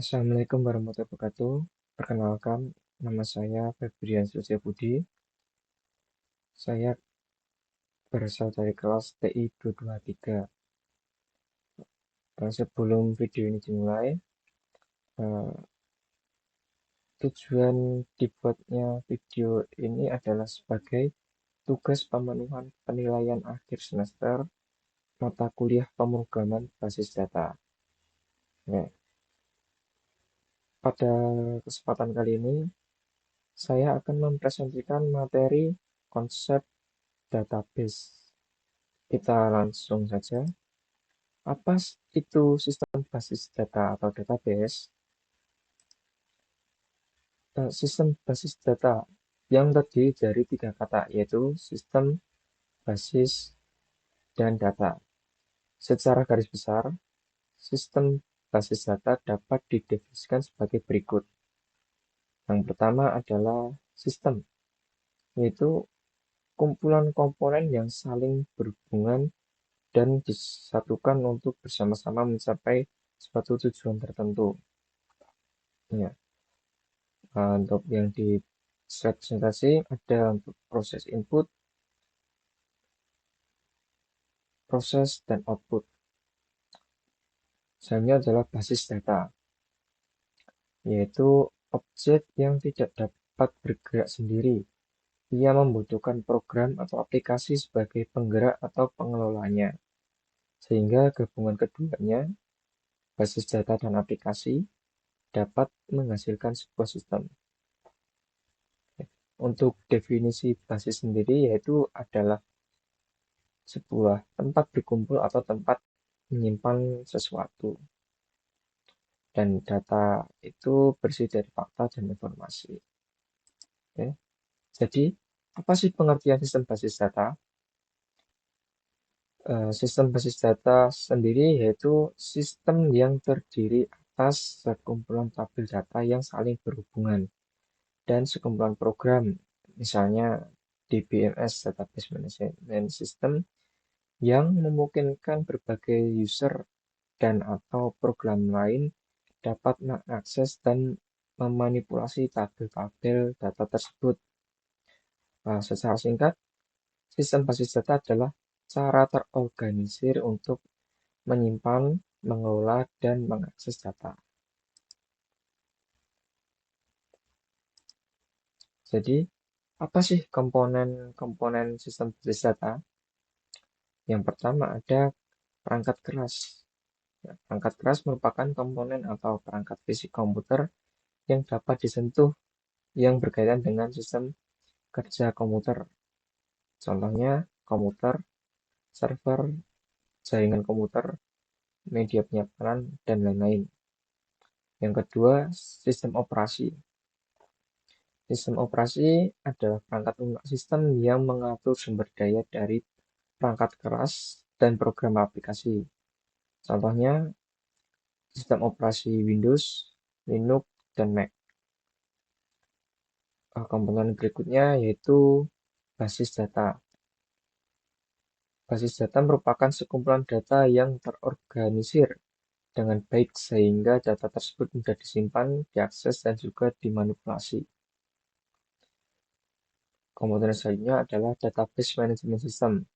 Assalamualaikum warahmatullahi wabarakatuh. Perkenalkan, nama saya Febrian Budi. Saya berasal dari kelas TI 223. Sebelum video ini dimulai, eh, tujuan dibuatnya video ini adalah sebagai tugas pemenuhan penilaian akhir semester mata kuliah pemrograman basis data. Oke. Pada kesempatan kali ini, saya akan mempresentasikan materi konsep database. Kita langsung saja. Apa itu sistem basis data atau database? Sistem basis data yang terdiri dari tiga kata, yaitu sistem, basis, dan data. Secara garis besar, sistem basis data dapat didefinisikan sebagai berikut. Yang pertama adalah sistem, yaitu kumpulan komponen yang saling berhubungan dan disatukan untuk bersama-sama mencapai suatu tujuan tertentu. Ya. Untuk yang di slide presentasi ada untuk proses input, proses, dan output. Selanjutnya adalah basis data, yaitu objek yang tidak dapat bergerak sendiri. Ia membutuhkan program atau aplikasi sebagai penggerak atau pengelolanya. Sehingga gabungan keduanya, basis data dan aplikasi, dapat menghasilkan sebuah sistem. Untuk definisi basis sendiri yaitu adalah sebuah tempat berkumpul atau tempat menyimpan sesuatu. Dan data itu bersih dari fakta dan informasi. Oke. Jadi, apa sih pengertian sistem basis data? Sistem basis data sendiri yaitu sistem yang terdiri atas sekumpulan tabel data yang saling berhubungan dan sekumpulan program, misalnya DBMS Database Management System, yang memungkinkan berbagai user dan atau program lain dapat mengakses dan memanipulasi tabel-tabel data tersebut. Secara singkat, sistem basis data adalah cara terorganisir untuk menyimpan, mengelola, dan mengakses data. Jadi, apa sih komponen-komponen sistem basis data? Yang pertama ada perangkat keras. Perangkat keras merupakan komponen atau perangkat fisik komputer yang dapat disentuh yang berkaitan dengan sistem kerja komputer. Contohnya komputer, server, jaringan komputer, media penyimpanan, dan lain-lain. Yang kedua, sistem operasi. Sistem operasi adalah perangkat lunak sistem yang mengatur sumber daya dari perangkat keras dan program aplikasi. Contohnya, sistem operasi Windows, Linux, dan Mac. Komponen berikutnya yaitu basis data. Basis data merupakan sekumpulan data yang terorganisir dengan baik sehingga data tersebut mudah disimpan, diakses, dan juga dimanipulasi. Komponen selanjutnya adalah database management system,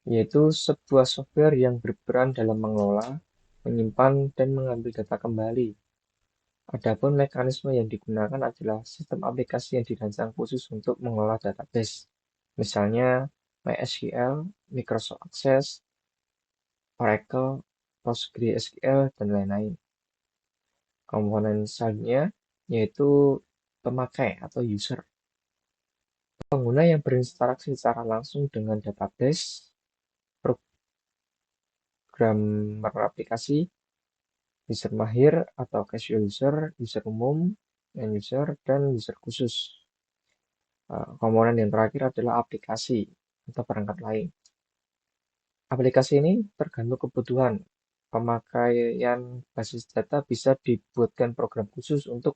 yaitu sebuah software yang berperan dalam mengelola, menyimpan, dan mengambil data kembali. Adapun mekanisme yang digunakan adalah sistem aplikasi yang dirancang khusus untuk mengelola database, misalnya MySQL, Microsoft Access, Oracle, PostgreSQL, dan lain-lain. Komponen selanjutnya yaitu pemakai atau user. Pengguna yang berinteraksi secara langsung dengan database, programmer aplikasi, user mahir atau casual user, user umum, end user, dan user khusus. Komponen yang terakhir adalah aplikasi atau perangkat lain. Aplikasi ini tergantung kebutuhan. Pemakaian basis data bisa dibuatkan program khusus untuk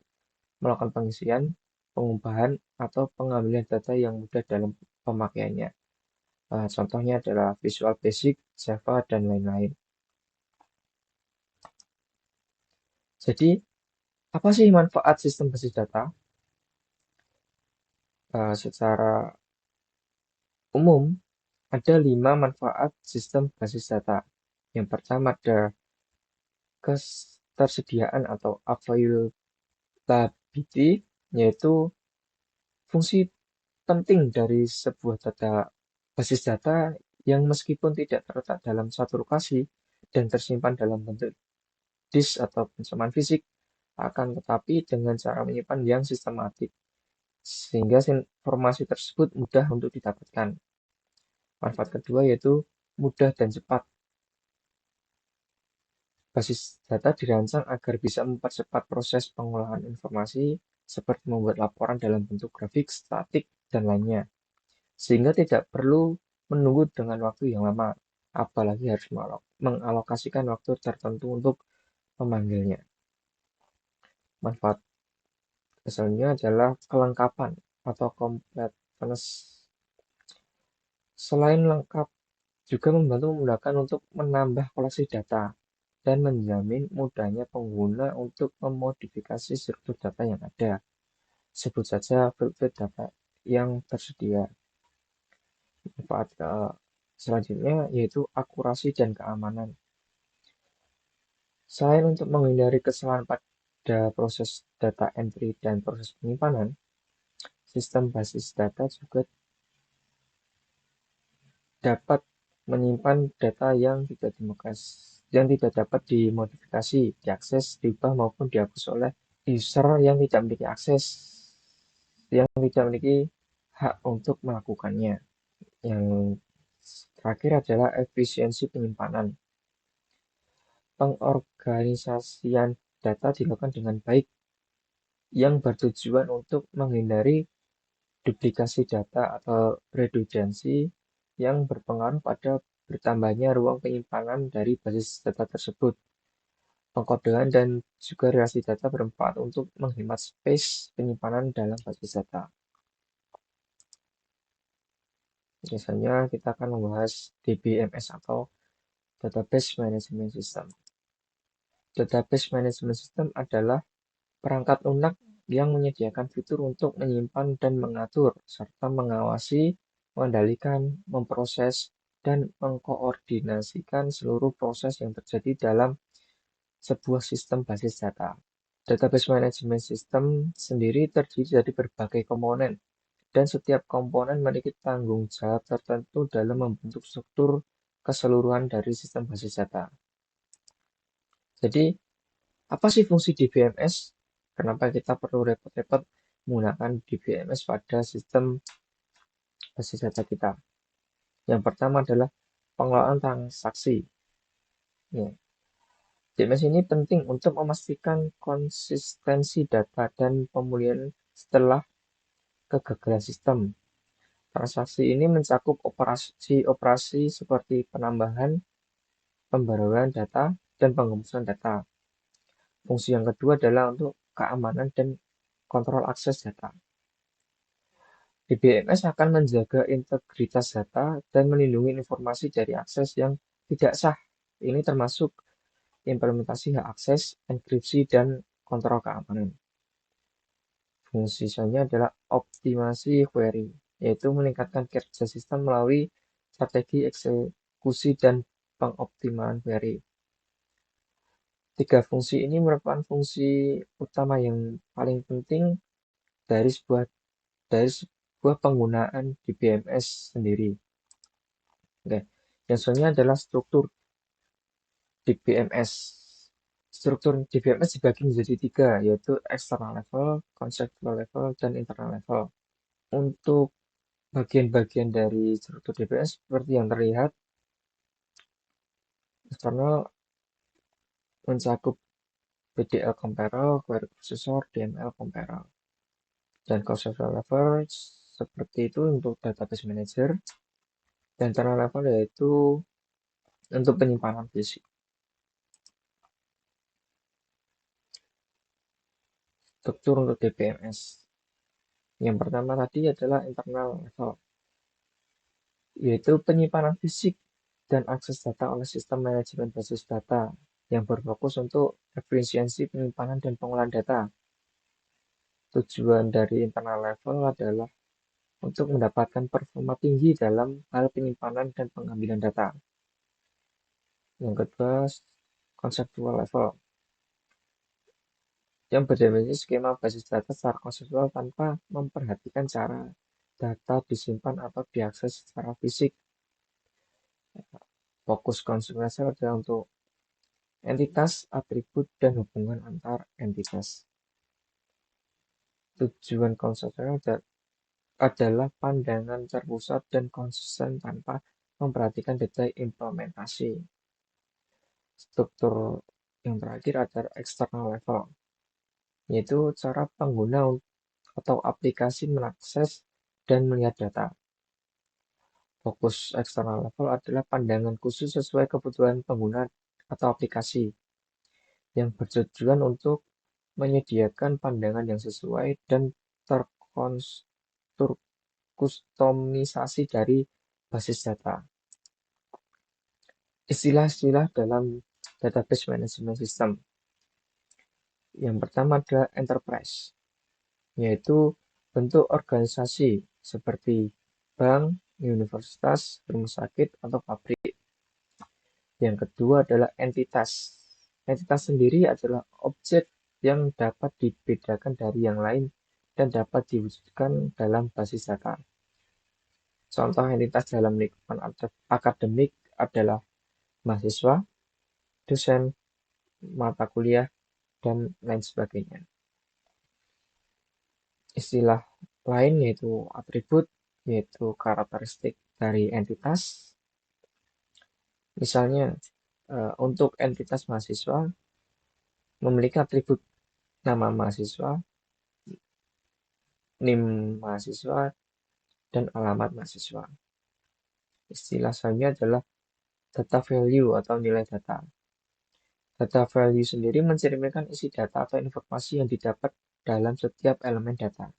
melakukan pengisian, pengubahan, atau pengambilan data yang mudah dalam pemakaiannya. Contohnya adalah Visual Basic, Java, dan lain-lain. Jadi, apa sih manfaat sistem basis data? Secara umum, ada 5 manfaat sistem basis data. Yang pertama ada ketersediaan atau availability, yaitu fungsi penting dari sebuah data basis data yang meskipun tidak terletak dalam satu lokasi dan tersimpan dalam bentuk disk atau pencemaran fisik, akan tetapi dengan cara menyimpan yang sistematik, sehingga informasi tersebut mudah untuk didapatkan. Manfaat kedua yaitu mudah dan cepat. Basis data dirancang agar bisa mempercepat proses pengolahan informasi seperti membuat laporan dalam bentuk grafik, statik, dan lainnya, sehingga tidak perlu menunggu dengan waktu yang lama, apalagi harus mengalokasikan waktu tertentu untuk memanggilnya. Manfaat misalnya adalah kelengkapan atau completeness. Selain lengkap, juga membantu memudahkan untuk menambah koleksi data dan menjamin mudahnya pengguna untuk memodifikasi struktur data yang ada. Sebut saja filter data yang tersedia. Manfaat selanjutnya yaitu akurasi dan keamanan. Selain untuk menghindari kesalahan pada proses data entry dan proses penyimpanan, sistem basis data juga dapat menyimpan data yang tidak dapat dimodifikasi, diakses, diubah maupun dihapus oleh user yang tidak memiliki hak untuk melakukannya. Yang terakhir adalah efisiensi penyimpanan. Pengorganisasian data dilakukan dengan baik yang bertujuan untuk menghindari duplikasi data atau redundansi yang berpengaruh pada bertambahnya ruang penyimpanan dari basis data tersebut. Pengkodean dan juga relasi data bermanfaat untuk menghemat space penyimpanan dalam basis data. Misalnya kita akan membahas DBMS atau Database Management System. Database Management System adalah perangkat lunak yang menyediakan fitur untuk menyimpan dan mengatur, serta mengawasi, mengendalikan, memproses, dan mengkoordinasikan seluruh proses yang terjadi dalam sebuah sistem basis data. Database Management System sendiri terdiri dari berbagai komponen, dan setiap komponen memiliki tanggung jawab tertentu dalam membentuk struktur keseluruhan dari sistem basis data. Jadi, apa sih fungsi DBMS? Kenapa kita perlu repot-repot menggunakan DBMS pada sistem basis data kita? Yang pertama adalah pengelolaan transaksi. Ya. DBMS ini penting untuk memastikan konsistensi data dan pemulihan setelah kegagalan sistem. Transaksi ini mencakup operasi-operasi seperti penambahan, pembaruan data, dan penghapusan data. Fungsi yang kedua adalah untuk keamanan dan kontrol akses data. DBMS akan menjaga integritas data dan melindungi informasi dari akses yang tidak sah. Ini termasuk implementasi hak akses, enkripsi, dan kontrol keamanan. Fungsinya adalah optimasi query, yaitu meningkatkan kerja sistem melalui strategi eksekusi dan pengoptimalan query. Tiga fungsi ini merupakan fungsi utama yang paling penting dari sebuah penggunaan DBMS sendiri. Oke, yang selanjutnya adalah struktur DBMS. Struktur DBMS dibagi menjadi tiga, yaitu external level, conceptual level, dan internal level. Untuk bagian-bagian dari struktur DBMS seperti yang terlihat, eksternal mencakup PDL Comparel, Query Processor, DML Comparel. Dan conceptual level seperti itu untuk Database Manager. Dan internal level yaitu untuk penyimpanan fisik. Struktur untuk DBMS. Yang pertama tadi adalah internal level, yaitu penyimpanan fisik dan akses data oleh sistem manajemen basis data. yang berfokus untuk efisiensi penyimpanan dan pengolahan data. Tujuan dari internal level adalah untuk mendapatkan performa tinggi dalam hal penyimpanan dan pengambilan data. Yang kedua, conceptual level, yang berdefinisi skema basis data secara konseptual tanpa memperhatikan cara data disimpan atau diakses secara fisik. Fokus konseptual adalah untuk entitas, atribut, dan hubungan antar entitas. Tujuan konseptual adalah pandangan terpusat dan konsisten tanpa memperhatikan detail implementasi. Struktur yang terakhir adalah external level, yaitu cara pengguna atau aplikasi mengakses dan melihat data. Fokus external level adalah pandangan khusus sesuai kebutuhan pengguna atau aplikasi yang bertujuan untuk menyediakan pandangan yang sesuai dan terkustomisasi dari basis data. Istilah-istilah dalam database management system. Yang pertama adalah enterprise, yaitu bentuk organisasi seperti bank, universitas, rumah sakit, atau pabrik. Yang kedua adalah entitas. Entitas sendiri adalah objek yang dapat dibedakan dari yang lain dan dapat diwujudkan dalam basis data. Contoh entitas dalam lingkungan akademik adalah mahasiswa, dosen, mata kuliah, dan lain sebagainya. Istilah lain yaitu atribut, yaitu karakteristik dari entitas. Misalnya, untuk entitas mahasiswa memiliki atribut nama mahasiswa, NIM mahasiswa, dan alamat mahasiswa. Istilah selanjutnya adalah data value atau nilai data. Data value sendiri mencerminkan isi data atau informasi yang didapat dalam setiap elemen data.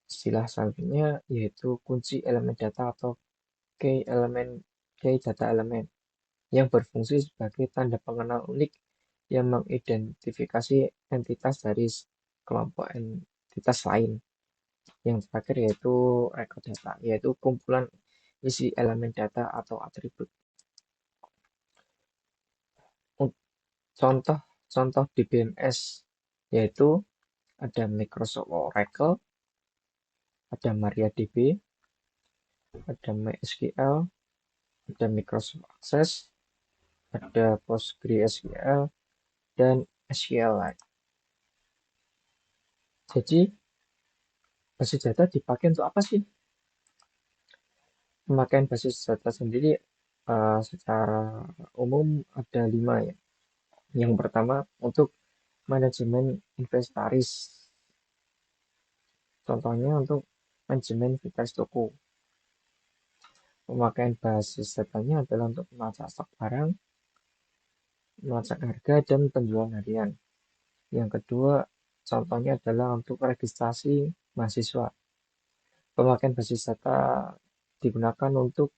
Istilah selanjutnya yaitu kunci elemen data atau key data element, yang berfungsi sebagai tanda pengenal unik yang mengidentifikasi entitas dari kelompok entitas lain. Yang terakhir yaitu record data, yaitu kumpulan isi elemen data atau atribut. Contoh DBMS yaitu ada Microsoft Oracle, ada MariaDB, ada MySQL, ada Microsoft Access, ada PostgreSQL, dan SQLite. Jadi, basis data dipakai untuk apa sih? Pemakaian basis data sendiri secara umum ada 5 ya. Yang pertama untuk manajemen inventaris. Contohnya untuk manajemen inventaris toko. Pemakaian basis datanya adalah untuk melacak stok barang, melacak harga, dan penjualan harian. Yang kedua, contohnya adalah untuk registrasi mahasiswa. Pemakaian basis data digunakan untuk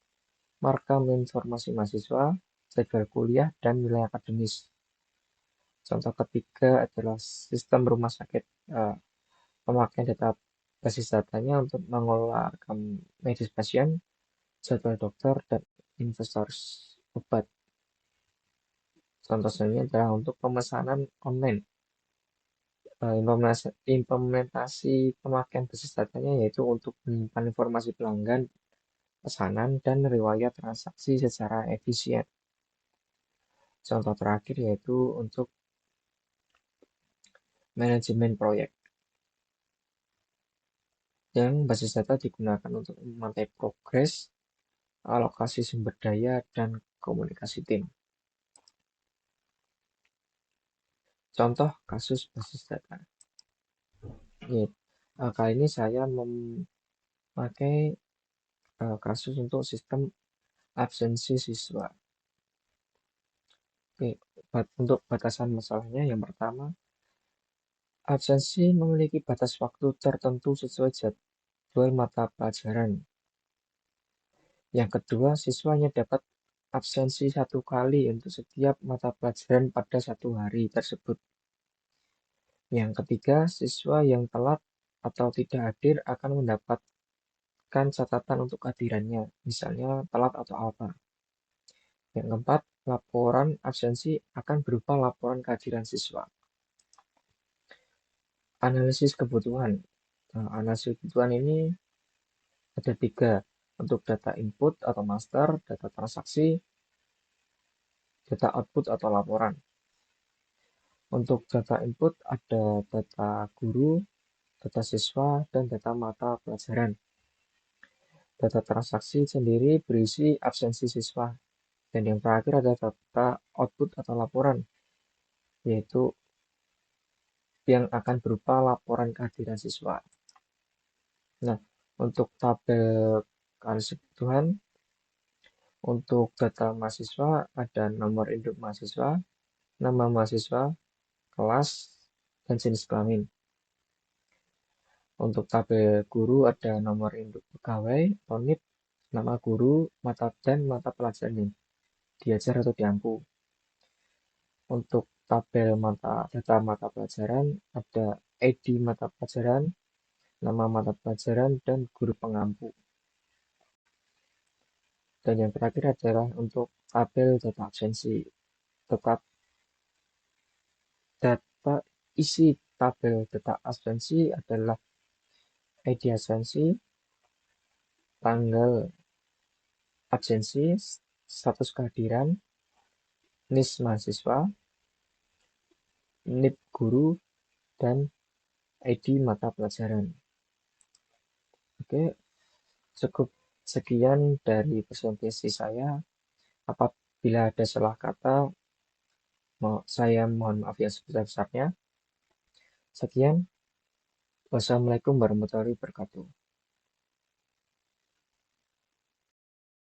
merekam informasi mahasiswa, jadwal kuliah, dan nilai akademis. Contoh ketiga adalah sistem rumah sakit. Pemakaian data basis datanya untuk mengelola rekam medis pasien, jadwal dokter, dan inventaris obat. Contoh selanjutnya adalah untuk pemesanan online. Implementasi pemakaian basis datanya yaitu untuk menyimpan informasi pelanggan, pesanan, dan riwayat transaksi secara efisien. Contoh terakhir yaitu untuk manajemen proyek, yang basis data digunakan untuk memantau progres, alokasi sumber daya, dan komunikasi tim. Contoh kasus basis data. Kali ini saya memakai kasus untuk sistem absensi siswa. Untuk batasan masalahnya, yang pertama, absensi memiliki batas waktu tertentu sesuai jadwal mata pelajaran. Yang kedua, siswanya dapat absensi 1 kali untuk setiap mata pelajaran pada 1 hari tersebut. Yang ketiga, siswa yang telat atau tidak hadir akan mendapatkan catatan untuk kehadirannya, misalnya telat atau apa. Yang keempat, laporan absensi akan berupa laporan kehadiran siswa. Analisis kebutuhan. Analisis kebutuhan ini ada 3, untuk data input atau master, data transaksi, data output atau laporan. Untuk data input ada data guru, data siswa, dan data mata pelajaran. Data transaksi sendiri berisi absensi siswa. Dan yang terakhir ada data output atau laporan, yaitu yang akan berupa laporan kehadiran siswa. Nah, untuk tabel analisis kebutuhan, untuk data mahasiswa ada nomor induk mahasiswa, nama mahasiswa, kelas, dan jenis kelamin. Untuk tabel guru ada nomor induk pegawai, atau NIP, nama guru, dan mata pelajaran yang diajar atau diampu. Untuk tabel data mata pelajaran ada ID mata pelajaran, nama mata pelajaran, dan guru pengampu. Dan yang terakhir adalah untuk tabel data absensi. Data isi tabel data absensi adalah ID absensi, tanggal absensi, status kehadiran, NIS mahasiswa, NIP guru, dan ID mata pelajaran. Oke, cukup sekian dari presentasi saya. Apabila ada salah kata, saya mohon maaf yang sebesar-besarnya. Sekian, wassalamualaikum warahmatullahi wabarakatuh.